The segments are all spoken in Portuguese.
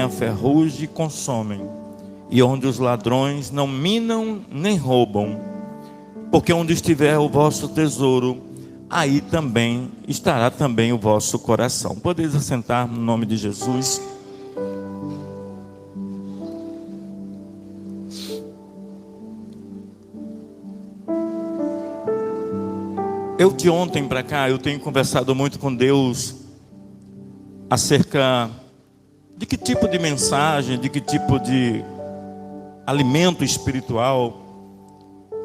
a ferrugem consomem, e onde os ladrões não minam nem roubam. Porque onde estiver o vosso tesouro, aí também estará também o vosso coração. Podeis assentar no nome de Jesus. Eu de ontem para cá, eu tenho conversado muito com Deus acerca de que tipo de mensagem, de que tipo de alimento espiritual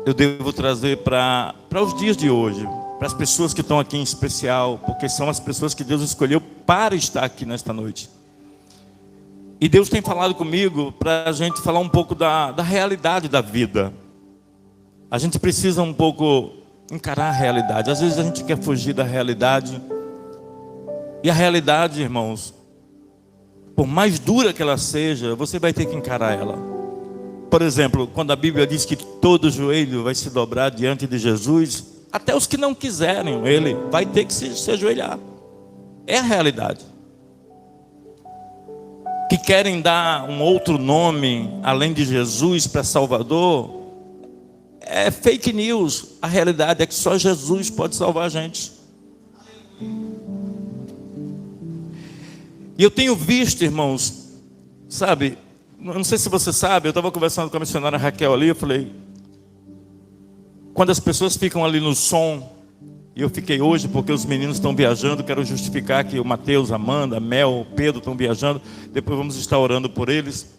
eu devo trazer para os dias de hoje, para as pessoas que estão aqui em especial, porque são as pessoas que Deus escolheu para estar aqui nesta noite. E Deus tem falado comigo para a gente falar um pouco da realidade da vida. A gente precisa um pouco encarar a realidade. Às vezes a gente quer fugir da realidade. E a realidade, irmãos, por mais dura que ela seja, você vai ter que encarar ela. Por exemplo, quando a Bíblia diz que todo joelho vai se dobrar diante de Jesus, até os que não quiserem, ele vai ter que se ajoelhar. É a realidade. Que querem dar um outro nome além de Jesus para Salvador, é fake news. A realidade é que só Jesus pode salvar a gente. E eu tenho visto, irmãos, sabe, não sei se você sabe, eu estava conversando com a missionária Raquel ali, eu falei, quando as pessoas ficam ali no som, e eu fiquei hoje porque os meninos estão viajando, quero justificar que o Mateus, a Amanda, a Mel, o Pedro estão viajando, depois vamos estar orando por eles.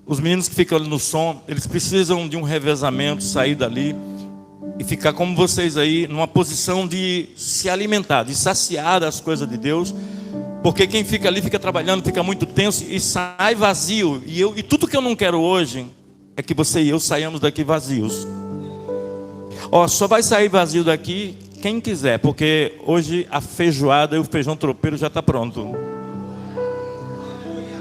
Os meninos que ficam ali no som, eles precisam de um revezamento, sair dali e ficar como vocês aí, numa posição de se alimentar, de saciar das coisas de Deus, porque quem fica ali fica trabalhando, fica muito tenso e sai vazio. E tudo que eu não quero hoje é que você e eu saiamos daqui vazios. Só vai sair vazio daqui quem quiser, porque hoje a feijoada e o feijão tropeiro já está pronto.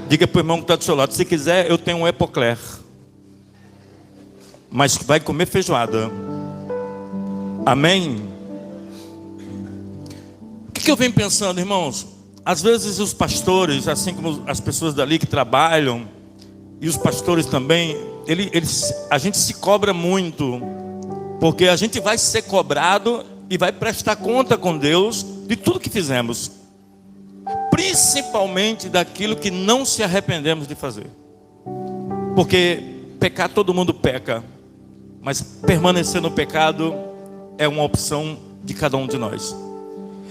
Diga para o irmão que está do seu lado, se quiser eu tenho um Epocler, mas vai comer feijoada. Amém? O que eu venho pensando, irmãos? Às vezes os pastores, assim como as pessoas dali que trabalham, e os pastores também, a gente se cobra muito, porque a gente vai ser cobrado e vai prestar conta com Deus de tudo que fizemos, principalmente daquilo que não se arrependemos de fazer. Porque pecar todo mundo peca, mas permanecer no pecado é uma opção de cada um de nós.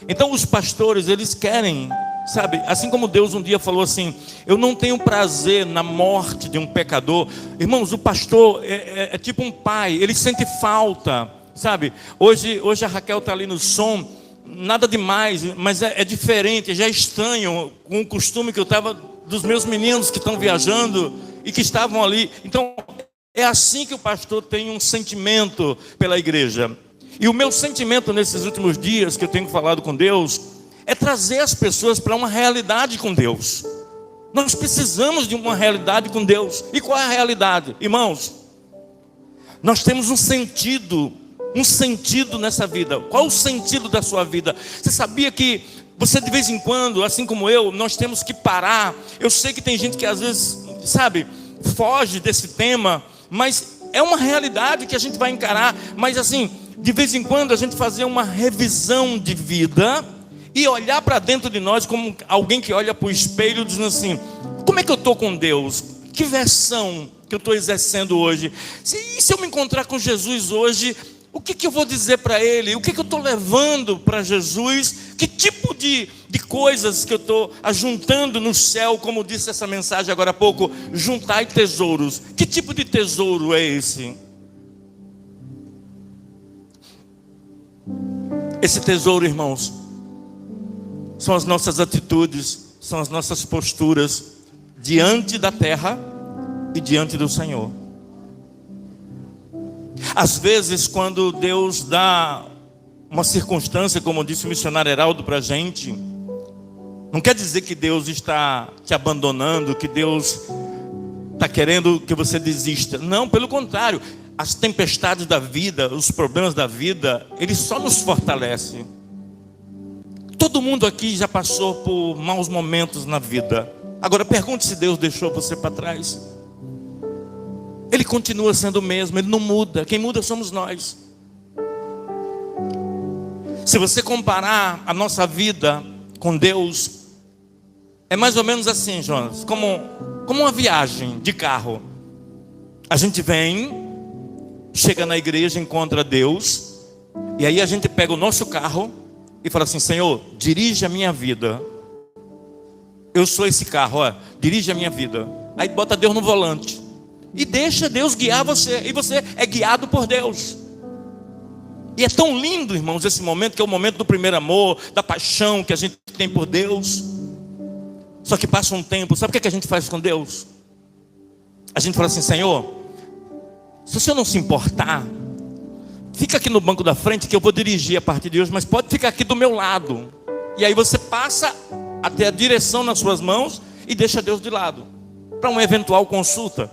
Então os pastores, eles querem, sabe, assim como Deus um dia falou assim, eu não tenho prazer na morte de um pecador. Irmãos, o pastor é tipo um pai, ele sente falta, sabe. Hoje a Raquel está ali no som, nada demais, mas é diferente, já é estranho com o costume que eu estava dos meus meninos que estão viajando e que estavam ali. Então é assim que o pastor tem um sentimento pela igreja. E o meu sentimento nesses últimos dias que eu tenho falado com Deus é trazer as pessoas para uma realidade com Deus. Nós precisamos de uma realidade com Deus. E qual é a realidade? Irmãos, nós temos um sentido nessa vida. Qual o sentido da sua vida? Você sabia que você de vez em quando, assim como eu, nós temos que parar? Eu sei que tem gente que às vezes, sabe, foge desse tema, mas é uma realidade que a gente vai encarar. Mas assim, de vez em quando a gente fazer uma revisão de vida e olhar para dentro de nós como alguém que olha para o espelho dizendo assim, como é que eu estou com Deus? Que versão que eu estou exercendo hoje? Se eu me encontrar com Jesus hoje, o que eu vou dizer para Ele? O que eu estou levando para Jesus? Que tipo de coisas que eu estou ajuntando no céu? Como disse essa mensagem agora há pouco, juntai tesouros. Que tipo de tesouro é esse? Esse tesouro, irmãos, são as nossas atitudes, são as nossas posturas diante da terra e diante do Senhor. Às vezes, quando Deus dá uma circunstância, como disse o missionário Heraldo para a gente, não quer dizer que Deus está te abandonando, que Deus está querendo que você desista. Não, pelo contrário. As tempestades da vida, os problemas da vida, eles só nos fortalecem. Todo mundo aqui já passou por maus momentos na vida. Agora pergunte se Deus deixou você para trás. Ele continua sendo o mesmo, Ele não muda. Quem muda somos nós. Se você comparar a nossa vida com Deus, é mais ou menos assim, Jonas, como uma viagem de carro. A gente vem, chega na igreja, encontra Deus, e aí a gente pega o nosso carro e fala assim: Senhor, dirige a minha vida. Eu sou esse carro, ó, dirige a minha vida. Aí bota Deus no volante e deixa Deus guiar você, e você é guiado por Deus. E é tão lindo, irmãos, esse momento, que é o momento do primeiro amor, da paixão que a gente tem por Deus. Só que passa um tempo, sabe o que a gente faz com Deus? A gente fala assim: Senhor, se o Senhor não se importar, fica aqui no banco da frente que eu vou dirigir a partir de hoje, mas pode ficar aqui do meu lado. E aí você passa até a direção nas suas mãos e deixa Deus de lado, para uma eventual consulta.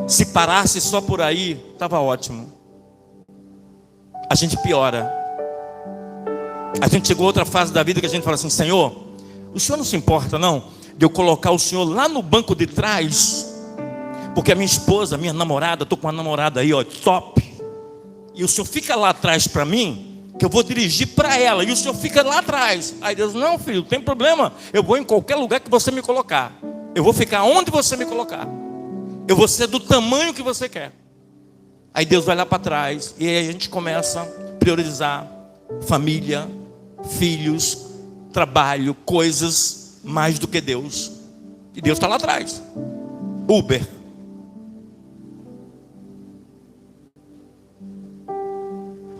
Se parasse só por aí, estava ótimo. A gente piora. A gente chegou a outra fase da vida que a gente fala assim: Senhor, o Senhor não se importa não de eu colocar o Senhor lá no banco de trás? Porque a minha esposa, minha namorada, estou com uma namorada aí, ó, top. E o Senhor fica lá atrás para mim, que eu vou dirigir para ela, e o Senhor fica lá atrás. Aí Deus: não, filho, não tem problema. Eu vou em qualquer lugar que você me colocar. Eu vou ficar onde você me colocar. Eu vou ser do tamanho que você quer. Aí Deus vai lá para trás, e aí a gente começa a priorizar família, filhos, trabalho, coisas mais do que Deus. E Deus está lá atrás. Uber.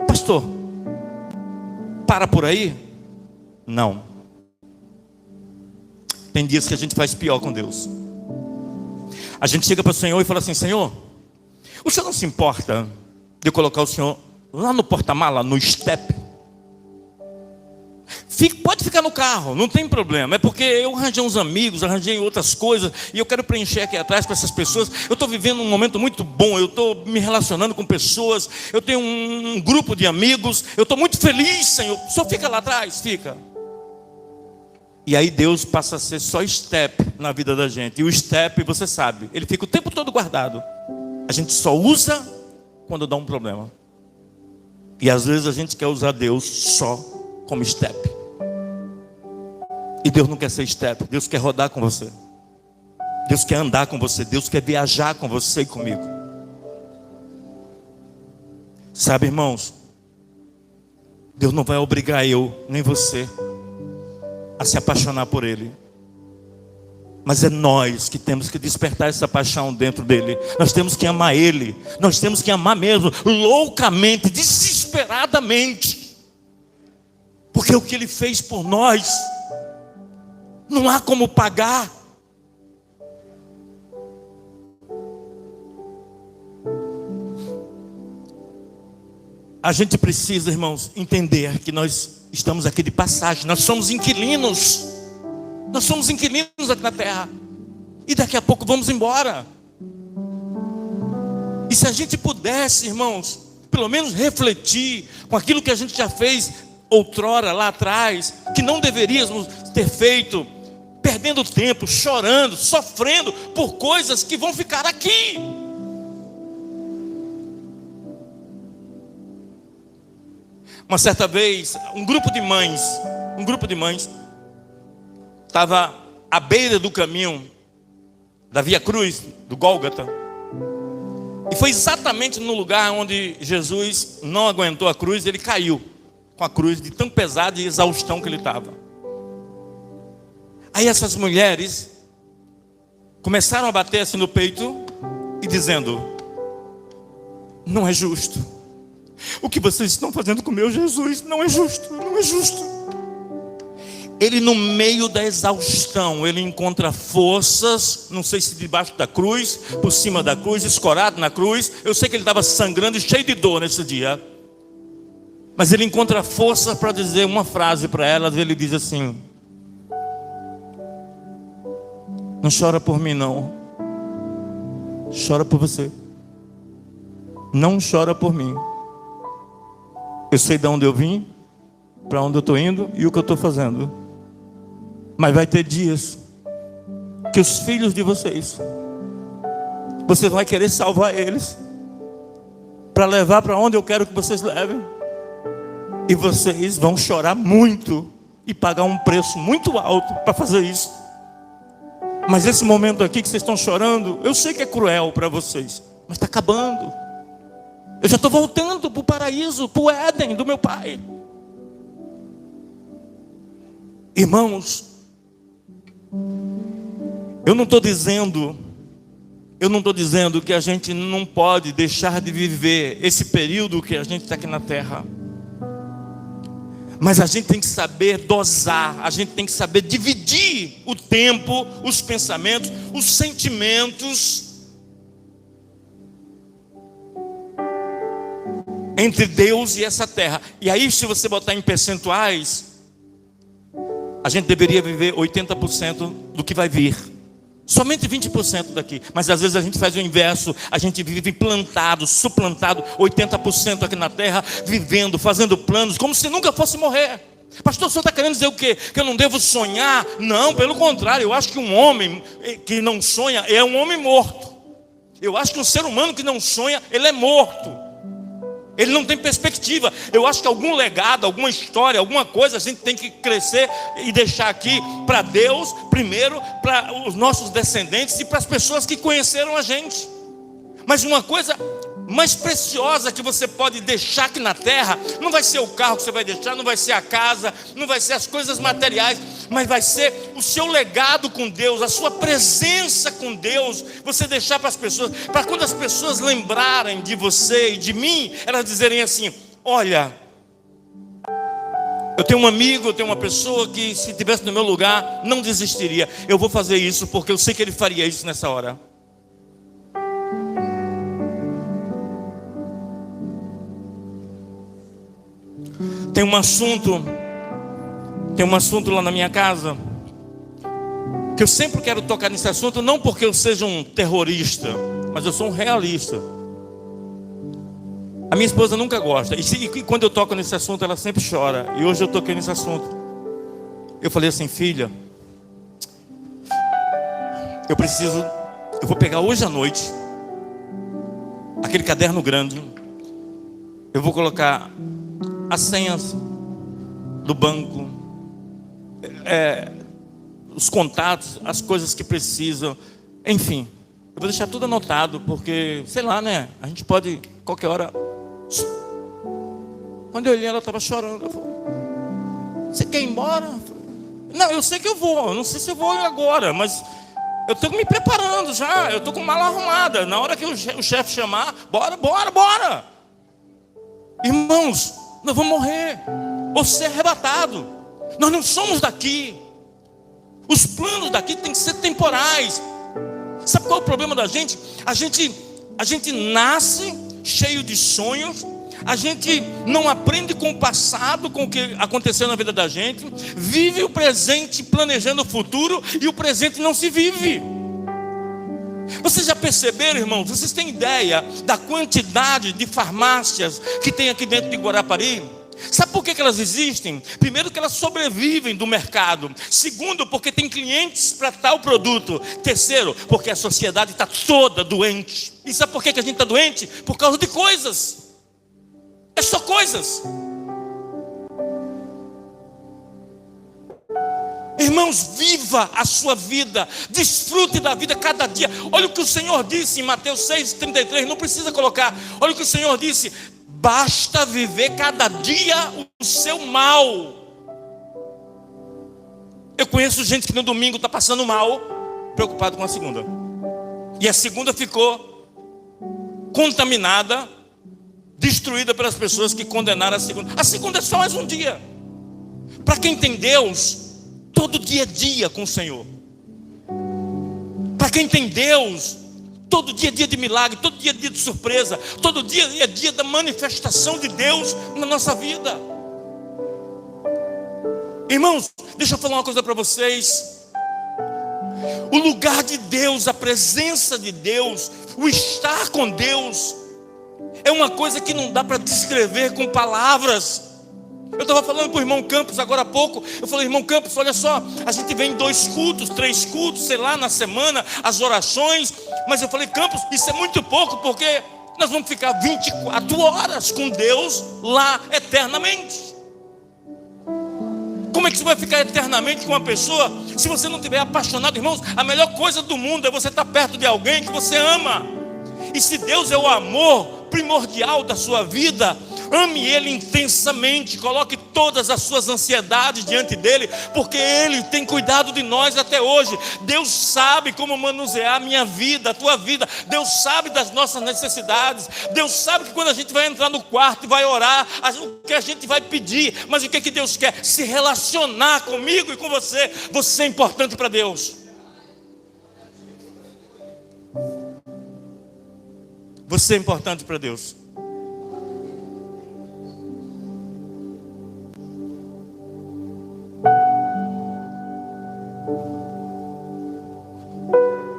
Pastor, para por aí? Não. Tem dias que a gente faz pior com Deus. A gente chega para o Senhor e fala assim: Senhor, o Senhor não se importa de eu colocar o Senhor lá no porta-mala, no step? Pode ficar no carro, não tem problema. É porque eu arranjei uns amigos, arranjei outras coisas, e eu quero preencher aqui atrás com essas pessoas. Eu estou vivendo um momento muito bom, eu estou me relacionando com pessoas, eu tenho um grupo de amigos, eu estou muito feliz, Senhor. Só fica lá atrás, fica. E aí Deus passa a ser só step na vida da gente. E o step, você sabe, ele fica o tempo todo guardado. A gente só usa quando dá um problema. E às vezes a gente quer usar Deus só como step. E Deus não quer ser step. Deus quer rodar com você. Deus quer andar com você. Deus quer viajar com você e comigo. Sabe, irmãos, Deus não vai obrigar eu, nem você, a se apaixonar por Ele. Mas é nós que temos que despertar essa paixão dentro dele. Nós temos que amar Ele. Nós temos que amar mesmo, loucamente, desesperadamente. Porque o que Ele fez por nós, não há como pagar. A gente precisa, irmãos, entender que nós estamos aqui de passagem. Nós somos inquilinos. Nós somos inquilinos aqui na terra. E daqui a pouco vamos embora. E se a gente pudesse, irmãos, pelo menos refletir com aquilo que a gente já fez outrora, lá atrás, que não deveríamos ter feito, perdendo tempo, chorando, sofrendo por coisas que vão ficar aqui. Uma certa vez, um grupo de mães estava à beira do caminho da Via Cruz, do Gólgota. E foi exatamente no lugar onde Jesus não aguentou a cruz, ele caiu com a cruz de tão pesada e exaustão que ele estava. Aí essas mulheres começaram a bater assim no peito e dizendo: não é justo. O que vocês estão fazendo com o meu Jesus não é justo, não é justo. Ele, no meio da exaustão, ele encontra forças, não sei se debaixo da cruz, por cima da cruz, escorado na cruz. Eu sei que ele estava sangrando e cheio de dor nesse dia. Mas ele encontra força para dizer uma frase para elas. Ele diz assim: não chora por mim não, chora por você. Não chora por mim. Eu sei de onde eu vim, para onde eu estou indo e o que eu estou fazendo. Mas vai ter dias que os filhos de vocês, você vai querer salvar eles, para levar para onde eu quero que vocês levem. E vocês vão chorar muito e pagar um preço muito alto para fazer isso. Mas esse momento aqui que vocês estão chorando, eu sei que é cruel para vocês, mas está acabando. Eu já estou voltando para o paraíso, para o Éden do meu pai. Irmãos, eu não estou dizendo que a gente não pode deixar de viver esse período que a gente está aqui na terra. Mas a gente tem que saber dosar, a gente tem que saber dividir o tempo, os pensamentos, os sentimentos entre Deus e essa terra. E aí, se você botar em percentuais, a gente deveria viver 80% do que vai vir. Somente 20% daqui. Mas às vezes a gente faz o inverso. A gente vive plantado, suplantado 80% aqui na terra, vivendo, fazendo planos, como se nunca fosse morrer. Pastor, o senhor está querendo dizer o quê? Que eu não devo sonhar? Não, pelo contrário. Eu acho que um homem que não sonha é um homem morto. Eu acho que um ser humano que não sonha, ele é morto. Ele não tem perspectiva. Eu acho que algum legado, alguma história, alguma coisa a gente tem que crescer e deixar aqui para Deus, primeiro, para os nossos descendentes e para as pessoas que conheceram a gente. Mas uma coisa mais preciosa que você pode deixar aqui na terra, não vai ser o carro que você vai deixar, não vai ser a casa, não vai ser as coisas materiais, mas vai ser o seu legado com Deus, a sua presença com Deus, você deixar para as pessoas, para quando as pessoas lembrarem de você e de mim, elas dizerem assim: olha, eu tenho um amigo, eu tenho uma pessoa que se estivesse no meu lugar, não desistiria. Eu vou fazer isso porque eu sei que ele faria isso nessa hora. Tem um assunto lá na minha casa, que eu sempre quero tocar nesse assunto, não porque eu seja um terrorista, mas eu sou um realista. A minha esposa nunca gosta, e quando eu toco nesse assunto, ela sempre chora. E hoje eu toquei nesse assunto. Eu falei assim: filha, eu vou pegar hoje à noite aquele caderno grande, eu vou colocar as senhas do banco, os contatos, as coisas que precisam, enfim, eu vou deixar tudo anotado, porque, sei lá, né, a gente pode, qualquer hora. Quando eu olhei, ela estava chorando. Eu falei: você quer ir embora? Não, eu sei que eu vou, eu não sei se eu vou agora, mas eu estou me preparando já, eu estou com mala arrumada. Na hora que o chefe chamar, bora. Irmãos, nós vamos morrer ou ser arrebatado. Nós não somos daqui. Os planos daqui têm que ser temporais. Sabe qual é o problema da gente? A gente nasce cheio de sonhos. A gente não aprende com o passado, com o que aconteceu na vida da gente. Vive o presente planejando o futuro, e o presente não se vive. Vocês já perceberam, irmãos? Vocês têm ideia da quantidade de farmácias que tem aqui dentro de Guarapari? Sabe por que elas existem? Primeiro, que elas sobrevivem do mercado. Segundo, porque tem clientes para tal produto. Terceiro, porque a sociedade está toda doente. E sabe por que a gente está doente? Por causa de coisas. É só coisas. Irmãos, viva a sua vida, desfrute da vida cada dia. Olha o que o Senhor disse em Mateus 6,33, não precisa colocar. Olha o que o Senhor disse: basta viver cada dia o seu mal. Eu conheço gente que no domingo está passando mal, preocupado com a segunda. E a segunda ficou contaminada, destruída pelas pessoas que condenaram a segunda. A segunda é só mais um dia. Para quem tem Deus, todo dia é dia com o Senhor. Para quem tem Deus, todo dia é dia de milagre, todo dia é dia de surpresa, todo dia é dia da manifestação de Deus na nossa vida. Irmãos, deixa eu falar uma coisa para vocês. O lugar de Deus, a presença de Deus, o estar com Deus, é uma coisa que não dá para descrever com palavras. Eu estava falando para o irmão Campos agora há pouco. Eu falei, irmão Campos, olha só, a gente vem em 2 cultos, 3 cultos, sei lá, na semana, as orações. Mas eu falei, Campos, isso é muito pouco, porque nós vamos ficar 24 horas com Deus lá eternamente. Como é que você vai ficar eternamente com uma pessoa se você não estiver apaixonado? Irmãos, a melhor coisa do mundo é você estar perto de alguém que você ama. E se Deus é o amor primordial da sua vida, ame Ele intensamente, coloque todas as suas ansiedades diante dEle, porque Ele tem cuidado de nós até hoje. Deus sabe como manusear a minha vida, a tua vida. Deus sabe das nossas necessidades. Deus sabe que quando a gente vai entrar no quarto e vai orar, o que a gente vai pedir. Mas o que Deus quer? Se relacionar comigo e com você. Você é importante para Deus. Você é importante para Deus.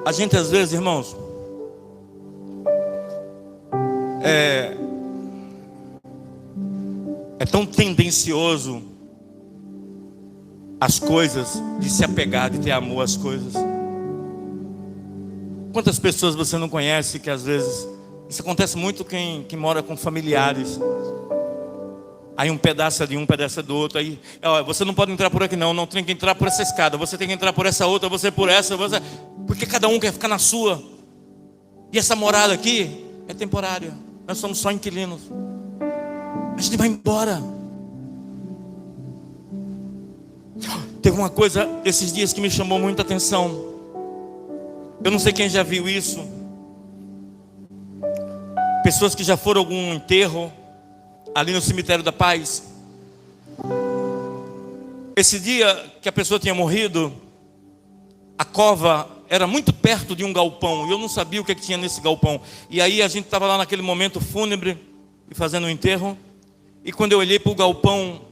A gente às vezes, irmãos, é tão tendencioso às coisas, de se apegar, de ter amor às coisas. Quantas pessoas você não conhece que às vezes, isso acontece muito quem mora com familiares. Aí um pedaço é de um, pedaço é do outro. Aí, ó, você não pode entrar por aqui não tem que entrar por essa escada. Você tem que entrar por essa outra, você por essa, você... Porque cada um quer ficar na sua. E essa morada aqui é temporária. Nós somos só inquilinos. A gente vai embora. Teve uma coisa esses dias que me chamou muita atenção. Eu não sei quem já viu isso. Pessoas que já foram a algum enterro ali no cemitério da Paz. Esse dia que a pessoa tinha morrido, a cova era muito perto de um galpão, e eu não sabia o que tinha nesse galpão. E aí a gente estava lá naquele momento fúnebre e fazendo o enterro. E quando eu olhei para o galpão,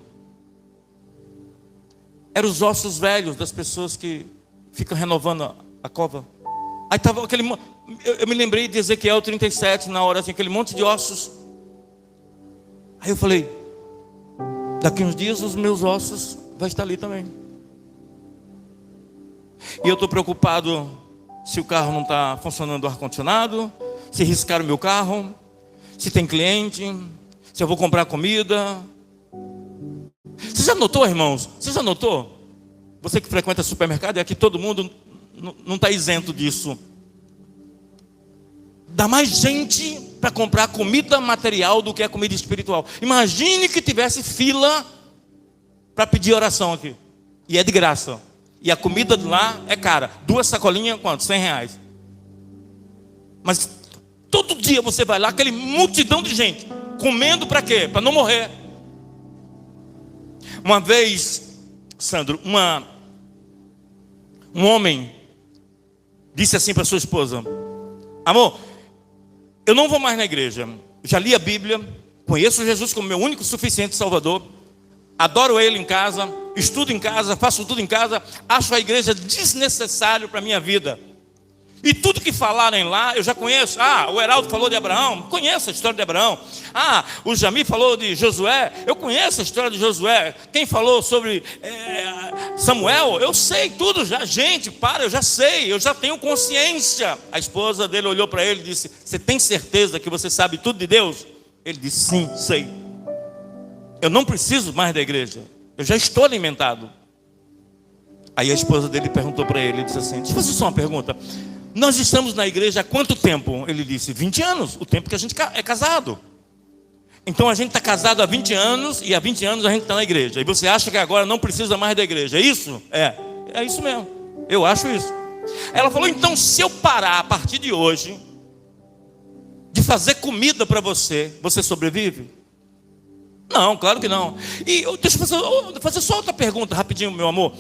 eram os ossos velhos das pessoas que ficam renovando a cova. Aí estava aquele, eu me lembrei de Ezequiel 37 na hora, assim, aquele monte de ossos. Aí eu falei, daqui uns dias os meus ossos vão estar ali também. E eu estou preocupado se o carro não está funcionando o ar-condicionado, se riscaram o meu carro, se tem cliente, se eu vou comprar comida. Você já notou, irmãos? Você já notou? Você que frequenta supermercado, e aqui todo mundo não está isento disso. Dá mais gente para comprar comida material do que a comida espiritual. Imagine que tivesse fila para pedir oração aqui. E é de graça. E a comida de lá é cara. 2 sacolinhas, quanto? R$100. Mas todo dia você vai lá, aquele multidão de gente. Comendo para quê? Para não morrer. Uma vez, Sandro, um homem disse assim para sua esposa: amor, eu não vou mais na igreja. Já li a Bíblia, conheço Jesus como meu único e suficiente Salvador, adoro Ele em casa, estudo em casa, faço tudo em casa, acho a igreja desnecessário para a minha vida. E tudo que falarem lá, eu já conheço. O Heraldo falou de Abraão, conheço a história de Abraão. O Jami falou de Josué, eu conheço a história de Josué. Quem falou sobre Samuel, eu sei tudo já. Gente, eu já sei, eu já tenho consciência. A esposa dele olhou para ele e disse: você tem certeza que você sabe tudo de Deus? Ele disse: sim, sei. Eu não preciso mais da igreja, eu já estou alimentado. Aí a esposa dele perguntou para ele, disse assim: deixa eu fazer só uma pergunta. Nós estamos na igreja há quanto tempo? Ele disse: 20 anos, o tempo que a gente é casado. Então a gente está casado há 20 anos e há 20 anos a gente está na igreja. E você acha que agora não precisa mais da igreja, é isso? É isso mesmo, eu acho isso. Ela falou: então se eu parar a partir de hoje de fazer comida para você, você sobrevive? Não, claro que não. E deixa eu fazer só outra pergunta rapidinho, meu amor.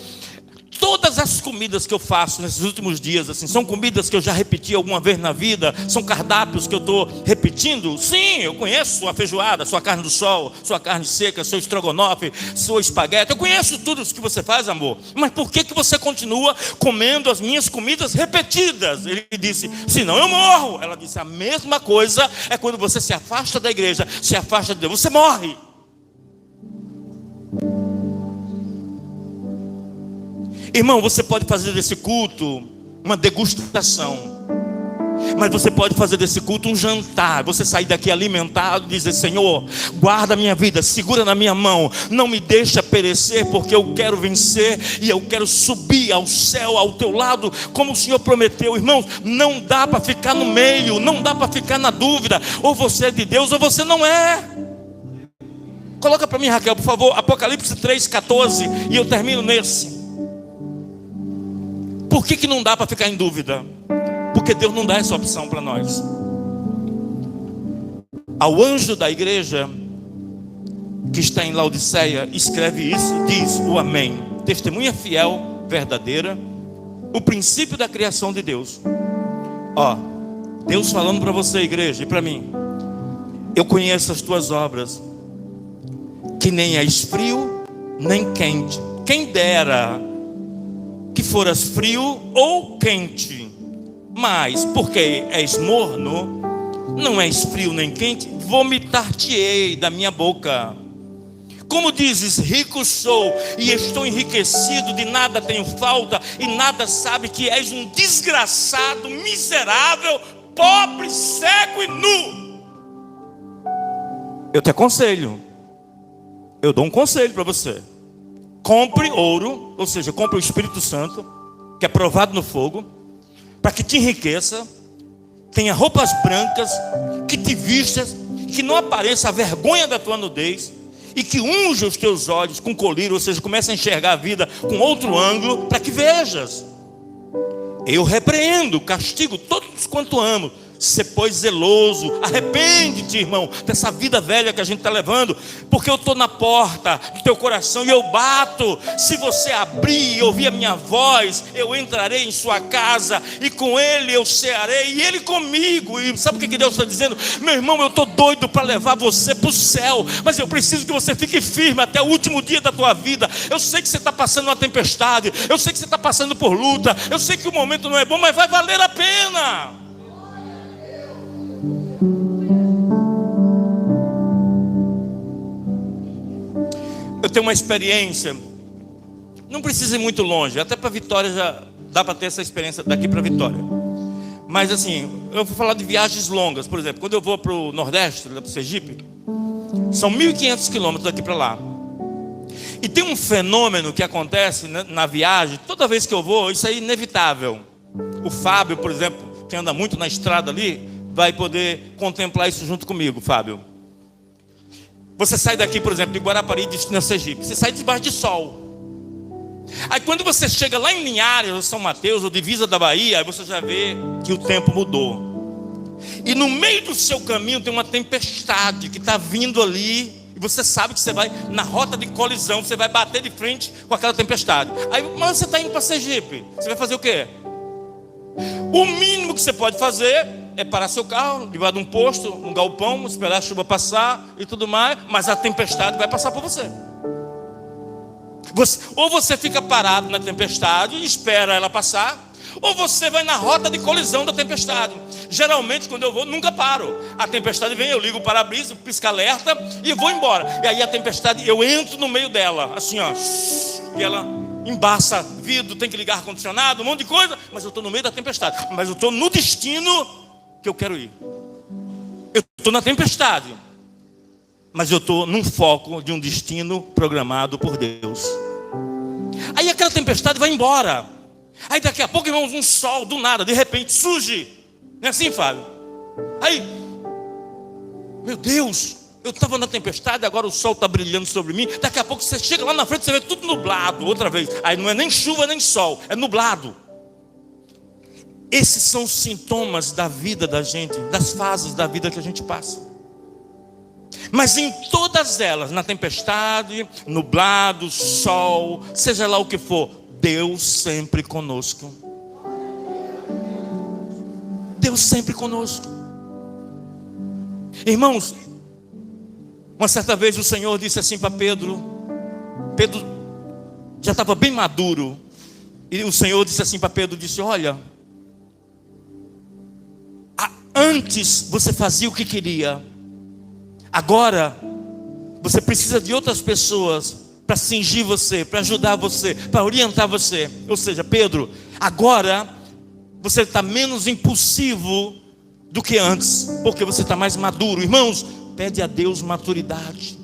Todas as comidas que eu faço nesses últimos dias, assim, são comidas que eu já repeti alguma vez na vida? São cardápios que eu estou repetindo? Sim, eu conheço sua feijoada, sua carne do sol, sua carne seca, seu estrogonofe, seu espaguete. Eu conheço tudo isso que você faz, amor. Mas por que você continua comendo as minhas comidas repetidas? Ele disse: senão eu morro. Ela disse: a mesma coisa é quando você se afasta da igreja, se afasta de Deus, você morre. Irmão, você pode fazer desse culto uma degustação, mas você pode fazer desse culto um jantar. Você sair daqui alimentado e dizer: Senhor, guarda a minha vida, segura na minha mão, não me deixa perecer, porque eu quero vencer e eu quero subir ao céu, ao teu lado, como o Senhor prometeu. Irmãos, não dá para ficar no meio, não dá para ficar na dúvida. Ou você é de Deus ou você não é. Coloca para mim, Raquel, por favor, Apocalipse 3,14, e eu termino nesse. Por que não dá para ficar em dúvida? Porque Deus não dá essa opção para nós. Ao anjo da igreja que está em Laodiceia, escreve isso, diz o Amém, testemunha fiel, verdadeira, o princípio da criação de Deus. Ó, Deus falando para você, igreja, e para mim: eu conheço as tuas obras, que nem és frio nem quente. Quem dera que foras frio ou quente, mas porque és morno, não és frio nem quente, vomitar-te-ei da minha boca. Como dizes: rico sou e estou enriquecido, de nada tenho falta e nada sabe, que és um desgraçado, miserável, pobre, cego e nu. Eu te aconselho, eu dou um conselho para você: compre ouro, ou seja, compre o Espírito Santo, que é provado no fogo, para que te enriqueça, tenha roupas brancas, que te vistas, que não apareça a vergonha da tua nudez, e que unja os teus olhos com colírio, ou seja, comece a enxergar a vida com outro ângulo, para que vejas. Eu repreendo, castigo todos quanto amo. Ser, pois, zeloso. Arrepende-te, irmão, dessa vida velha que a gente está levando, porque eu estou na porta do teu coração e eu bato. Se você abrir e ouvir a minha voz, eu entrarei em sua casa e com ele eu cearei e ele comigo. E sabe o que Deus está dizendo? Meu irmão, eu estou doido para levar você para o céu, mas eu preciso que você fique firme até o último dia da tua vida. Eu sei que você está passando uma tempestade, eu sei que você está passando por luta, eu sei que o momento não é bom, mas vai valer a pena. Eu tenho uma experiência, não precisa ir muito longe, até para Vitória já dá para ter essa experiência daqui para Vitória. Mas assim, eu vou falar de viagens longas. Por exemplo, quando eu vou para o Nordeste, para o Sergipe, são 1.500 quilômetros daqui para lá. E tem um fenômeno que acontece na viagem, toda vez que eu vou, isso é inevitável. O Fábio, por exemplo, que anda muito na estrada ali, vai poder contemplar isso junto comigo, Fábio. Você sai daqui, por exemplo, de Guarapari e destina Sergipe. Você sai debaixo de sol. Aí quando você chega lá em Linhares, ou São Mateus, ou divisa da Bahia, aí você já vê que o tempo mudou. E no meio do seu caminho tem uma tempestade que está vindo ali. E você sabe que você vai na rota de colisão, você vai bater de frente com aquela tempestade. Aí, mas você está indo para Sergipe, você vai fazer o quê? O mínimo que você pode fazer é parar seu carro, debaixo de um posto, um galpão, esperar a chuva passar e tudo mais, mas a tempestade vai passar por você. Ou você fica parado na tempestade e espera ela passar, ou você vai na rota de colisão da tempestade. Geralmente, quando eu vou, nunca paro. A tempestade vem, eu ligo o para-brisa, pisca alerta e vou embora. E aí a tempestade, eu entro no meio dela, assim ó, e ela embaça vidro, tem que ligar ar-condicionado, um monte de coisa, mas eu estou no meio da tempestade. Mas eu estou no destino que eu quero ir. Eu estou na tempestade, mas eu estou num foco de um destino programado por Deus. Aí aquela tempestade vai embora. Aí daqui a pouco, irmãos, um sol do nada, de repente surge. Não é assim, Fábio? Aí, meu Deus, eu estava na tempestade, agora o sol está brilhando sobre mim. Daqui a pouco você chega lá na frente, você vê tudo nublado outra vez. Aí não é nem chuva nem sol, é nublado. Esses são os sintomas da vida da gente, das fases da vida que a gente passa. Mas em todas elas, na tempestade, nublado, sol, seja lá o que for, Deus sempre conosco. Deus sempre conosco. Irmãos, uma certa vez o Senhor disse assim para Pedro. Pedro já estava bem maduro. E o Senhor disse assim para Pedro, disse: olha, antes você fazia o que queria, agora você precisa de outras pessoas para cingir você, para ajudar você, para orientar você. Ou seja, Pedro, agora você está menos impulsivo do que antes, porque você está mais maduro. Irmãos, pede a Deus maturidade.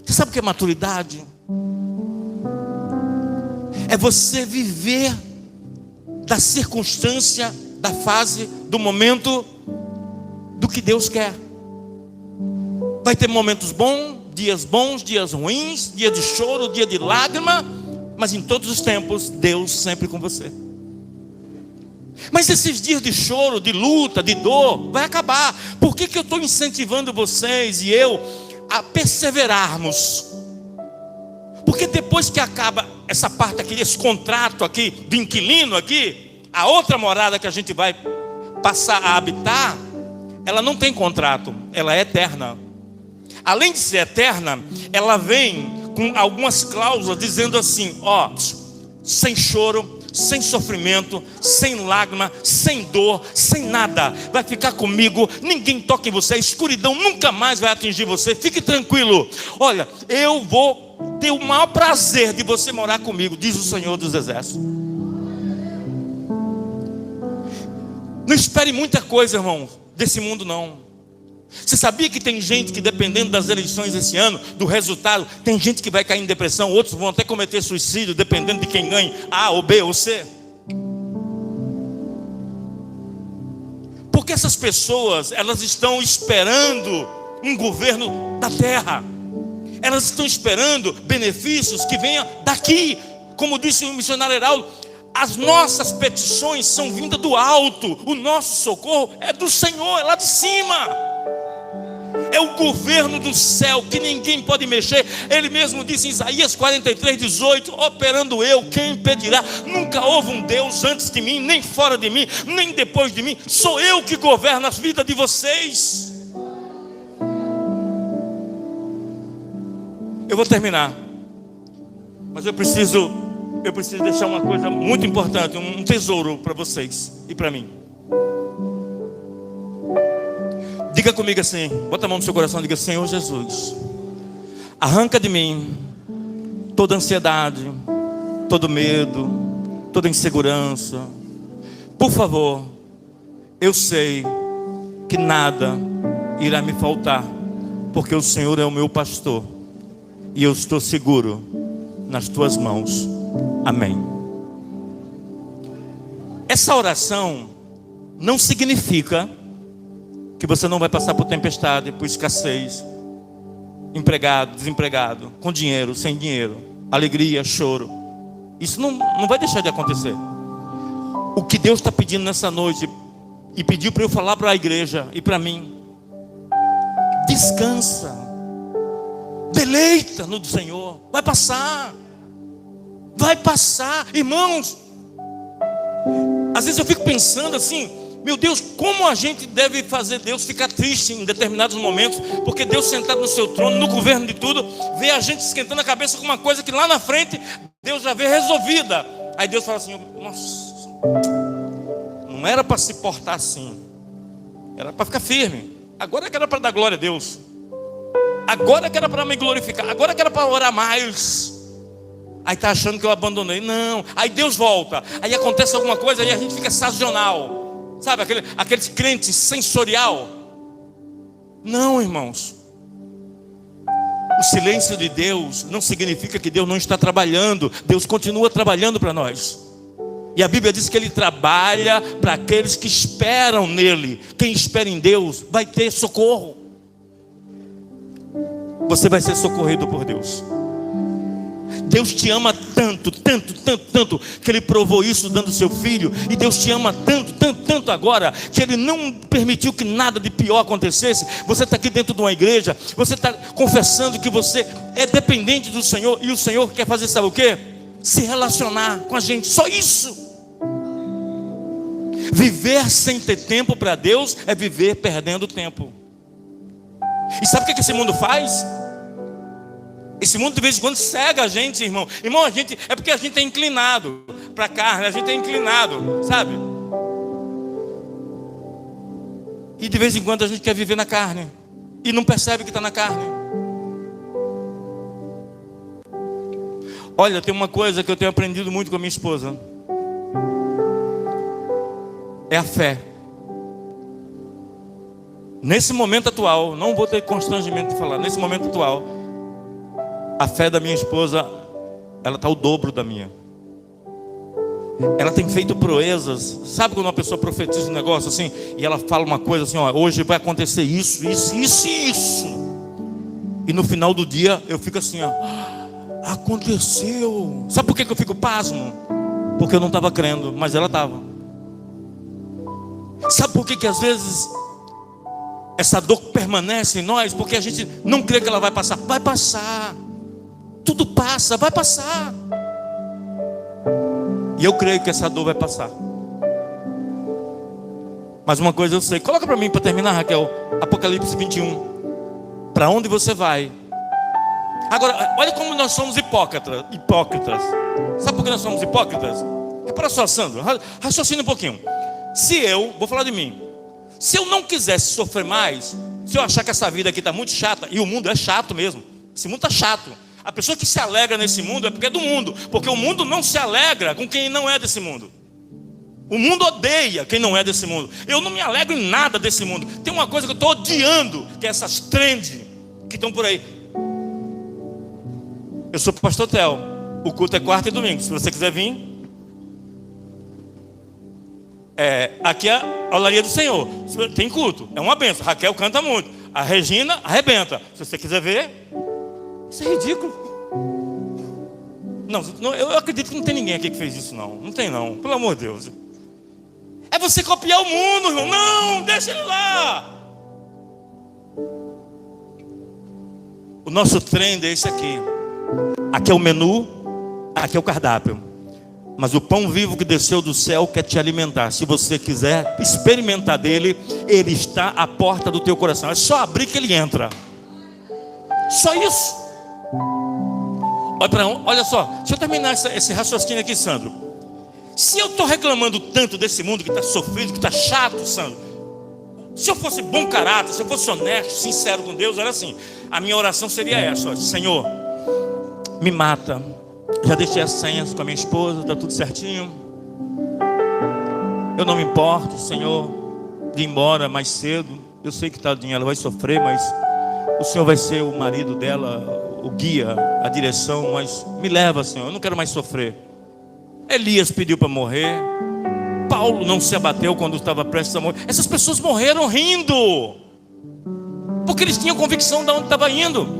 Você sabe o que é maturidade? É você viver da circunstância, da fase, do momento, do que Deus quer. Vai ter momentos bons, dias ruins, dia de choro, dia de lágrima, mas em todos os tempos, Deus sempre com você. Mas esses dias de choro, de luta, de dor, vai acabar. Por que eu estou incentivando vocês e eu a perseverarmos? Porque depois que acaba essa parte aqui, esse contrato aqui, de inquilino aqui, a outra morada que a gente vai passar a habitar, ela não tem contrato, ela é eterna. Além de ser eterna, ela vem com algumas cláusulas dizendo assim, ó, sem choro, sem sofrimento, sem lágrima, sem dor, sem nada, vai ficar comigo, ninguém toca em você, a escuridão nunca mais vai atingir você, fique tranquilo. Olha, eu vou ter o maior prazer de você morar comigo, diz o Senhor dos Exércitos. Não espere muita coisa, irmão, desse mundo não. Você sabia que tem gente que, dependendo das eleições esse ano, do resultado, tem gente que vai cair em depressão, outros vão até cometer suicídio, dependendo de quem ganha, A ou B ou C? Porque essas pessoas, elas estão esperando um governo da terra, elas estão esperando benefícios que venham daqui. Como disse o missionário Heraldo, as nossas petições são vindas do alto, o nosso socorro é do Senhor, é lá de cima. É o governo do céu que ninguém pode mexer. Ele mesmo disse em Isaías 43:18: operando eu, quem impedirá? Nunca houve um Deus antes de mim, nem fora de mim, nem depois de mim. Sou eu que governo as vidas de vocês. Eu vou terminar, mas eu preciso deixar uma coisa muito importante, um tesouro para vocês e para mim. Diga comigo assim, bota a mão no seu coração e diga: Senhor Jesus, arranca de mim toda ansiedade, todo medo, toda insegurança. Por favor, eu sei que nada irá me faltar, porque o Senhor é o meu pastor e eu estou seguro nas tuas mãos. Amém. Essa oração não significa que você não vai passar por tempestade, por escassez, empregado, desempregado, com dinheiro, sem dinheiro, alegria, choro. Isso não vai deixar de acontecer. O que Deus está pedindo nessa noite, e pediu para eu falar para a igreja e para mim: descansa, deleita no Senhor. Vai passar, irmãos. Às vezes eu fico pensando assim: meu Deus, como a gente deve fazer Deus ficar triste em determinados momentos, porque Deus sentado no seu trono, no governo de tudo, vê a gente esquentando a cabeça com uma coisa que lá na frente Deus já vê resolvida. Aí Deus fala assim: nossa, não era para se portar assim, era para ficar firme. Agora que era para dar glória a Deus, agora que era para me glorificar, agora que era para orar mais. Aí está achando que eu abandonei. Não, aí Deus volta, aí acontece alguma coisa, aí a gente fica sazonal. Sabe, aqueles crentes sensorial. Não, irmãos. O silêncio de Deus não significa que Deus não está trabalhando. Deus continua trabalhando para nós. E a Bíblia diz que Ele trabalha para aqueles que esperam nele. Quem espera em Deus vai ter socorro. Você vai ser socorrido por Deus. Deus te ama tanto, tanto, tanto, tanto, que Ele provou isso dando seu filho. E Deus te ama tanto, tanto, tanto agora, que Ele não permitiu que nada de pior acontecesse. Você está aqui dentro de uma igreja, você está confessando que você é dependente do Senhor, e o Senhor quer fazer, sabe o quê? Se relacionar com a gente, só isso. Viver sem ter tempo para Deus é viver perdendo tempo. E sabe o que esse mundo faz? Esse mundo de vez em quando cega a gente, irmão. Irmão, é porque a gente é inclinado para a carne, a gente é inclinado, sabe? E de vez em quando a gente quer viver na carne e não percebe que está na carne. Olha, tem uma coisa que eu tenho aprendido muito com a minha esposa. É a fé. Nesse momento atual, não vou ter constrangimento de falar. Nesse momento atual, a fé da minha esposa, ela está o dobro da minha. Ela tem feito proezas. Sabe quando uma pessoa profetiza um negócio assim, e ela fala uma coisa assim, ó, hoje vai acontecer isso, isso, isso e isso. E no final do dia eu fico assim, ó, aconteceu. Sabe por que eu fico pasmo? Porque eu não estava crendo, mas ela estava. Sabe por que às vezes essa dor permanece em nós? Porque a gente não crê que ela vai passar. Vai passar. Tudo passa, vai passar. E eu creio que essa dor vai passar. Mas uma coisa eu sei. Coloca para mim para terminar, Raquel, Apocalipse 21. Para onde você vai? Agora, olha como nós somos hipócritas. Sabe por que nós somos hipócritas? Repara só, Sandro, raciocina um pouquinho. Vou falar de mim. Se eu não quisesse sofrer mais, se eu achar que essa vida aqui está muito chata, e o mundo é chato mesmo, esse mundo está chato. A pessoa que se alegra nesse mundo é porque é do mundo, porque o mundo não se alegra com quem não é desse mundo. O mundo odeia quem não é desse mundo. Eu não me alegro em nada desse mundo. Tem uma coisa que eu estou odiando, que é essas trends que estão por aí. Eu sou pastor Theo. O culto é quarta e domingo. Se você quiser vir, aqui é a olaria do Senhor. Tem culto, é uma benção. Raquel canta muito, a Regina arrebenta. Se você quiser ver, isso é ridículo. Não, eu acredito que não tem ninguém aqui que fez isso, não. Não tem, não, pelo amor de Deus. É você copiar o mundo, irmão. Não, deixa ele lá. O nosso trend é esse aqui. Aqui é o menu, aqui é o cardápio. Mas o pão vivo que desceu do céu quer te alimentar. Se você quiser experimentar dele, ele está à porta do teu coração. É só abrir que ele entra. Só isso. Olha só, deixa eu terminar esse raciocínio aqui, Sandro. Se eu estou reclamando tanto desse mundo que está sofrido, que está chato, Sandro, se eu fosse bom caráter, se eu fosse honesto, sincero com Deus, era assim. A minha oração seria essa, ó, Senhor, me mata. Já deixei as senhas com a minha esposa, está tudo certinho. Eu não me importo, Senhor, de ir embora mais cedo. Eu sei que tadinha, ela vai sofrer, mas o Senhor vai ser o marido dela, o guia, a direção. Mas me leva, Senhor, eu não quero mais sofrer. Elias pediu para morrer. Paulo não se abateu quando estava prestes a morrer. Essas pessoas morreram rindo, porque eles tinham convicção de onde estava indo.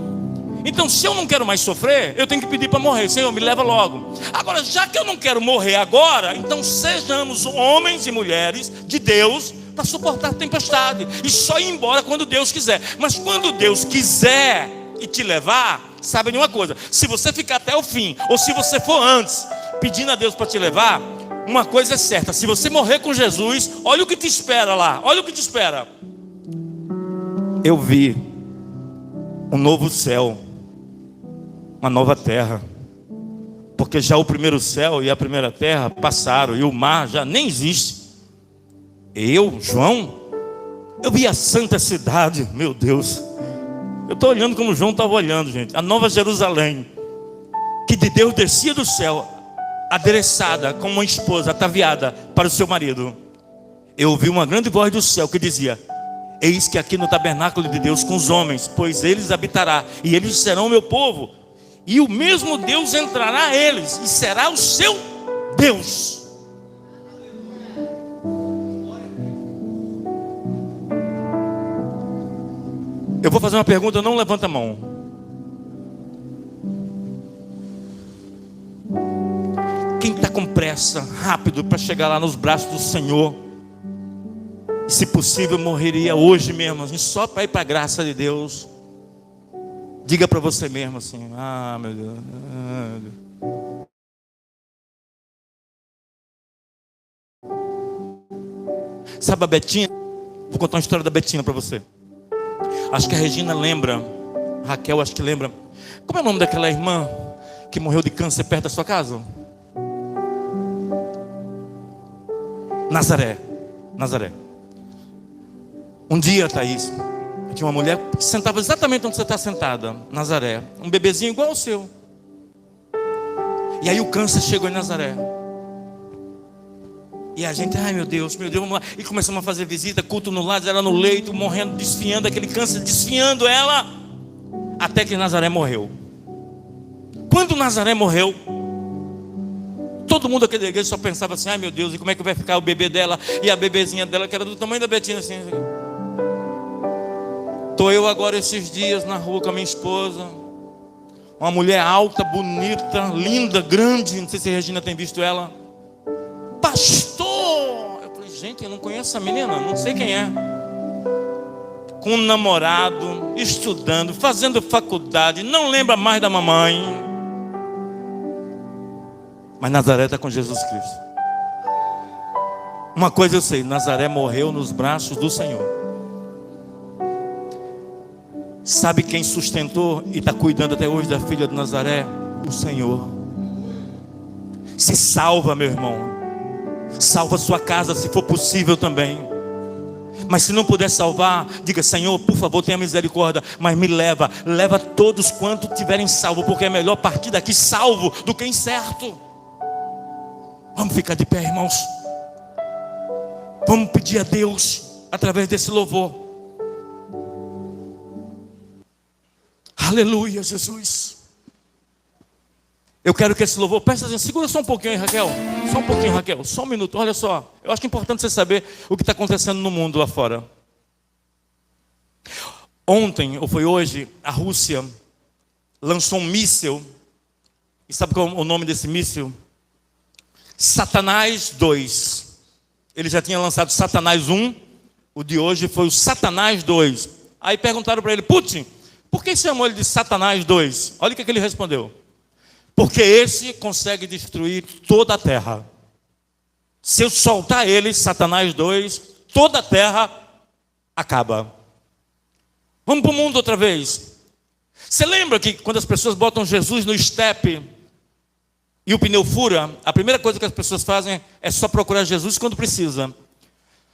Então, se eu não quero mais sofrer, eu tenho que pedir para morrer. Senhor, me leva logo. Agora, já que eu não quero morrer agora, então sejamos homens e mulheres de Deus para suportar a tempestade e só ir embora quando Deus quiser. Mas quando Deus quiser e te levar, sabe de uma coisa: se você ficar até o fim, ou se você for antes pedindo a Deus para te levar, uma coisa é certa: se você morrer com Jesus, olha o que te espera lá. Olha o que te espera. Eu vi um novo céu, uma nova terra, porque já o primeiro céu e a primeira terra passaram e o mar já nem existe. Eu, João, eu vi a santa cidade, meu Deus, eu estou olhando como João estava olhando, gente, a nova Jerusalém, que de Deus descia do céu, adereçada como uma esposa ataviada para o seu marido. Eu ouvi uma grande voz do céu que dizia: eis que aqui no tabernáculo de Deus com os homens, pois eles habitará, e eles serão meu povo, e o mesmo Deus entrará a eles, e será o seu Deus. Eu vou fazer uma pergunta, não levanta a mão. Quem está com pressa, rápido, para chegar lá nos braços do Senhor, se possível morreria hoje mesmo, assim, só para ir para a graça de Deus? Diga para você mesmo assim: ah, meu Deus, Sabe a Betinha? Vou contar uma história da Betinha para você. Acho que a Regina lembra, Raquel acho que lembra. Como é o nome daquela irmã que morreu de câncer perto da sua casa? Nazaré. Um dia, Thaís, tinha uma mulher que sentava exatamente onde você está sentada, Nazaré, um bebezinho igual ao seu. E aí o câncer chegou em Nazaré. E a gente, ai meu Deus, vamos lá. E começamos a fazer visita, culto no lar, ela no leito, morrendo, desfiando aquele câncer, desfiando ela, até que Nazaré morreu. Quando Nazaré morreu, todo mundo aqui da igreja só pensava assim, ai meu Deus, e como é que vai ficar o bebê dela? E a bebezinha dela, que era do tamanho da Betina, assim. Estou eu agora esses dias na rua com a minha esposa, uma mulher alta, bonita, linda, grande, não sei se a Regina tem visto ela. Pastor! Eu falei, gente, eu não conheço essa menina, não sei quem é. Com um namorado, estudando, fazendo faculdade, não lembra mais da mamãe. Mas Nazaré está com Jesus Cristo. Uma coisa eu sei, Nazaré morreu nos braços do Senhor. Sabe quem sustentou e está cuidando até hoje da filha de Nazaré? O Senhor. Se salva, meu irmão. Salva sua casa se for possível também. Mas se não puder salvar, diga, Senhor, por favor, tenha misericórdia, mas me leva todos quanto tiverem salvo, porque é melhor partir daqui salvo do que incerto. Vamos ficar de pé, irmãos. Vamos pedir a Deus através desse louvor. Aleluia, Jesus. Eu quero que esse louvor, presta atenção, segura só um pouquinho aí, Raquel. Só um pouquinho, Raquel, só um minuto, olha só. Eu acho que é importante você saber o que está acontecendo no mundo lá fora. Ontem, ou foi hoje, a Rússia lançou um míssil. E sabe qual é o nome desse míssil? Satanás 2. Ele já tinha lançado Satanás 1. O de hoje foi o Satanás 2. Aí perguntaram para ele, Putin, por que chamou ele de Satanás 2? Olha o que ele respondeu. Porque esse consegue destruir toda a terra. Se eu soltar ele, Satanás 2, toda a terra acaba. Vamos para o mundo outra vez. Você lembra que quando as pessoas botam Jesus no estepe e o pneu fura, a primeira coisa que as pessoas fazem é só procurar Jesus quando precisa.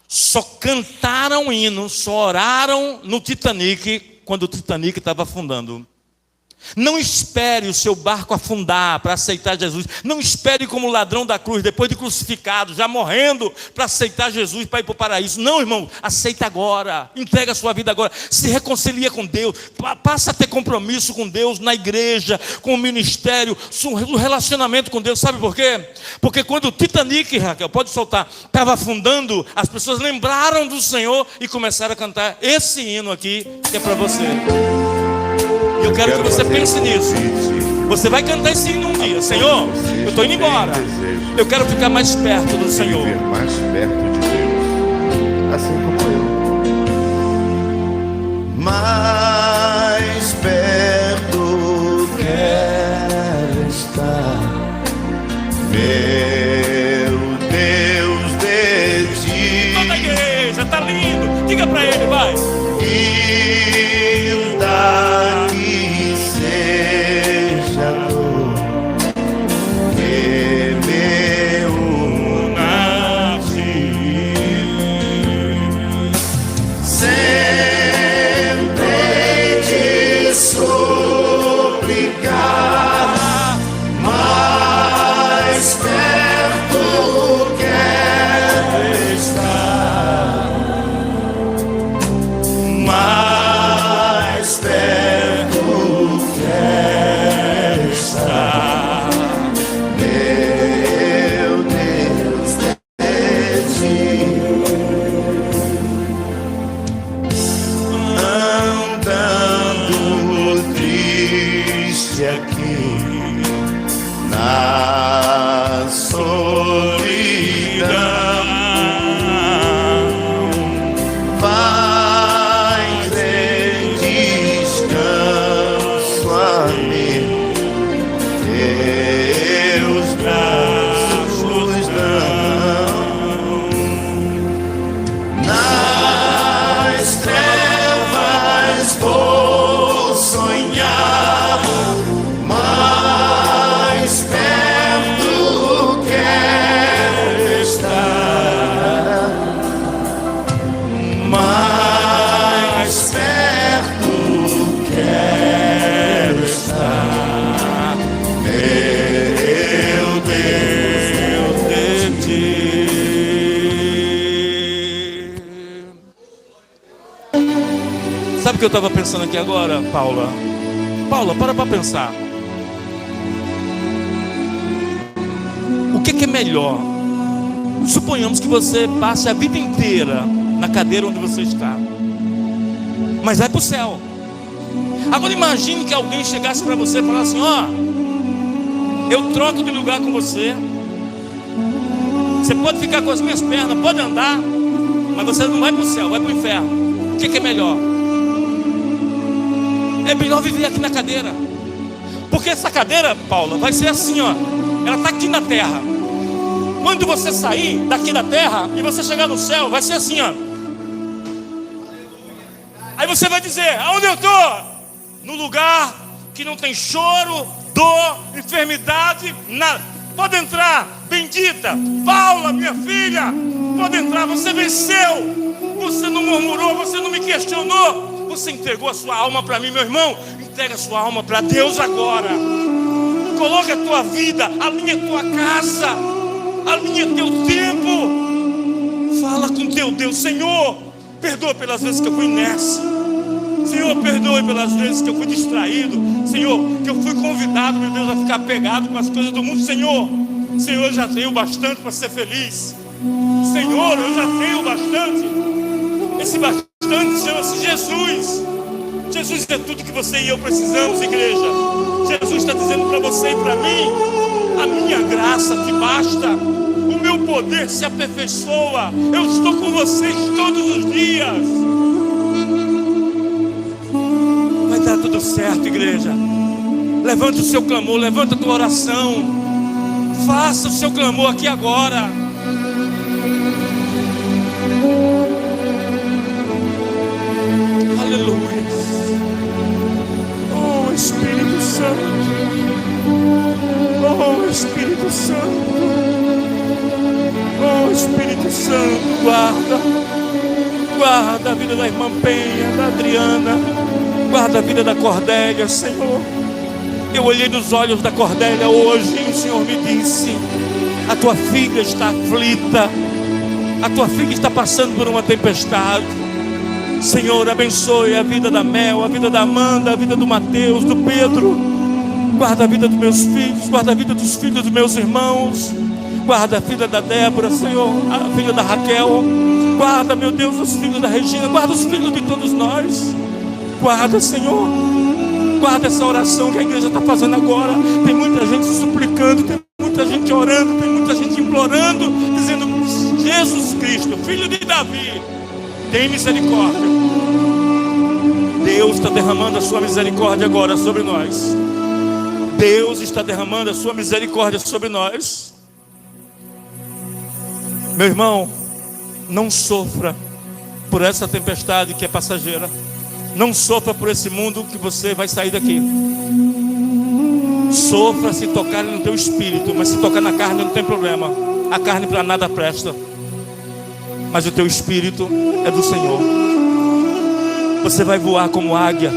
Só cantaram hino, só oraram no Titanic quando o Titanic estava afundando. Não espere o seu barco afundar para aceitar Jesus. Não espere como ladrão da cruz, depois de crucificado, já morrendo, para aceitar Jesus, para ir para o paraíso. Não, irmão, aceita agora. Entrega a sua vida agora. Se reconcilia com Deus. Passa a ter compromisso com Deus na igreja, com o ministério, no relacionamento com Deus. Sabe por quê? Porque quando o Titanic, Raquel, pode soltar, estava afundando, as pessoas lembraram do Senhor e começaram a cantar esse hino aqui, que é para você. E eu quero que você pense nisso. Você vai cantar esse hino um dia. Senhor, eu estou indo embora. Eu quero ficar mais perto do Senhor. Viver mais perto de Deus. Assim como eu. Mais perto quero estar. Meu Deus de ti. Toda a igreja, tá lindo. Diga para ele, vai. Mais perto quero estar. Sabe o que eu estava pensando aqui agora, Paula? Paula, para pensar. O que é melhor? Suponhamos que você passe a vida inteira na cadeira onde você está, mas vai para o céu. Agora imagine que alguém chegasse para você e falasse assim: ó, eu troco de lugar com você. Você pode ficar com as minhas pernas, pode andar, mas você não vai para o céu, vai para o inferno. O que é melhor? É melhor viver aqui na cadeira. Porque essa cadeira, Paula, vai ser assim, ó. Ela está aqui na terra. Quando você sair daqui da terra e você chegar no céu, vai ser assim, ó. Aí você vai dizer: aonde eu estou? No lugar que não tem choro, dor, enfermidade, nada. Pode entrar, bendita Paula, minha filha. Pode entrar, você venceu. Você não murmurou, você não me questionou. Você entregou a sua alma para mim, meu irmão. Entrega a sua alma para Deus agora. Coloca a tua vida, alinha a tua casa, alinha teu tempo. Fala com teu Deus: Senhor, perdoa pelas vezes que eu fui nessa. Senhor, perdoe pelas vezes que eu fui distraído. Senhor, que eu fui convidado, meu Deus, a ficar pegado com as coisas do mundo. Senhor, eu já tenho bastante para ser feliz. Senhor, eu já tenho bastante. Esse bastante chama-se Jesus. Jesus é tudo que você e eu precisamos, igreja. Jesus está dizendo para você e para mim: a minha graça te basta, o meu poder se aperfeiçoa. Eu estou com vocês todos os dias. Vai dar tudo certo, igreja. Levanta o seu clamor, levanta a tua oração. Faça o seu clamor aqui agora. Aleluia. Oh, Espírito Santo. Oh, Espírito Santo. Oh, Espírito Santo, guarda a vida da irmã Penha, da Adriana, guarda a vida da Cordélia, Senhor. Eu olhei nos olhos da Cordélia hoje e o Senhor me disse: a tua filha está aflita, a tua filha está passando por uma tempestade. Senhor, abençoe a vida da Mel, a vida da Amanda, a vida do Mateus, do Pedro. Guarda a vida dos meus filhos, guarda a vida dos filhos dos meus irmãos. Guarda a filha da Débora, Senhor, a filha da Raquel. Guarda, meu Deus, os filhos da Regina. Guarda os filhos de todos nós. Guarda, Senhor. Guarda essa oração que a igreja está fazendo agora. Tem muita gente suplicando, tem muita gente orando, tem muita gente implorando, dizendo: Jesus Cristo, filho de Davi, tem misericórdia. Deus está derramando a sua misericórdia agora sobre nós. Deus está derramando a sua misericórdia sobre nós. Meu irmão, não sofra por essa tempestade que é passageira. Não sofra por esse mundo que você vai sair daqui. Sofra se tocar no teu espírito, mas se tocar na carne não tem problema. A carne para nada presta. Mas o teu espírito é do Senhor. Você vai voar como águia.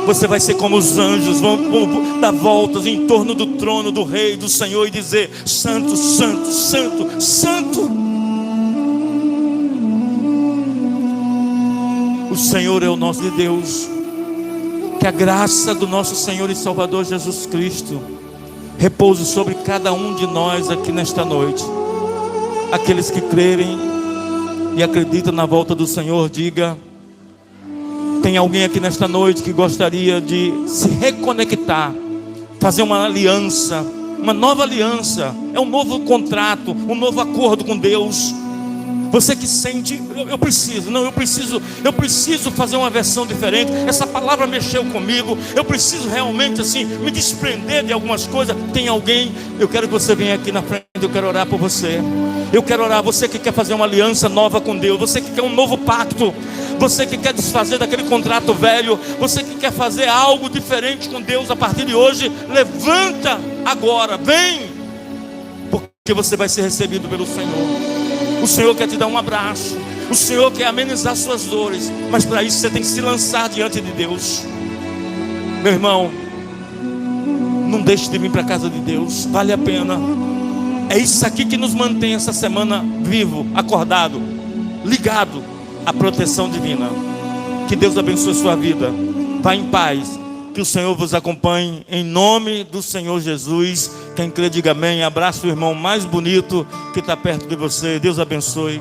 Você vai ser como os anjos. Vão dar voltas em torno do trono do Rei, do Senhor, e dizer: Santo, Santo, Santo, Santo. O Senhor é o nosso Deus. Que a graça do nosso Senhor e Salvador Jesus Cristo repouse sobre cada um de nós aqui nesta noite. Aqueles que crerem e acreditam na volta do Senhor, diga: tem alguém aqui nesta noite que gostaria de se reconectar, fazer uma aliança, uma nova aliança, é um novo contrato, um novo acordo com Deus. Você que sente: eu preciso fazer uma versão diferente. Essa palavra mexeu comigo. Eu preciso realmente assim me desprender de algumas coisas. Tem alguém? Eu quero que você venha aqui na frente. Eu quero orar por você. Eu quero orar. Você que quer fazer uma aliança nova com Deus. Você que quer um novo pacto. Você que quer desfazer daquele contrato velho. Você que quer fazer algo diferente com Deus a partir de hoje. Levanta agora. Vem. Porque você vai ser recebido pelo Senhor. O Senhor quer te dar um abraço. O Senhor quer amenizar suas dores. Mas para isso você tem que se lançar diante de Deus. Meu irmão, não deixe de vir para a casa de Deus. Vale a pena. É isso aqui que nos mantém essa semana vivo, acordado, ligado à proteção divina. Que Deus abençoe a sua vida. Vá em paz. Que o Senhor vos acompanhe. Em nome do Senhor Jesus. Quem crê, diga amém. Abraça o irmão mais bonito que está perto de você. Deus abençoe.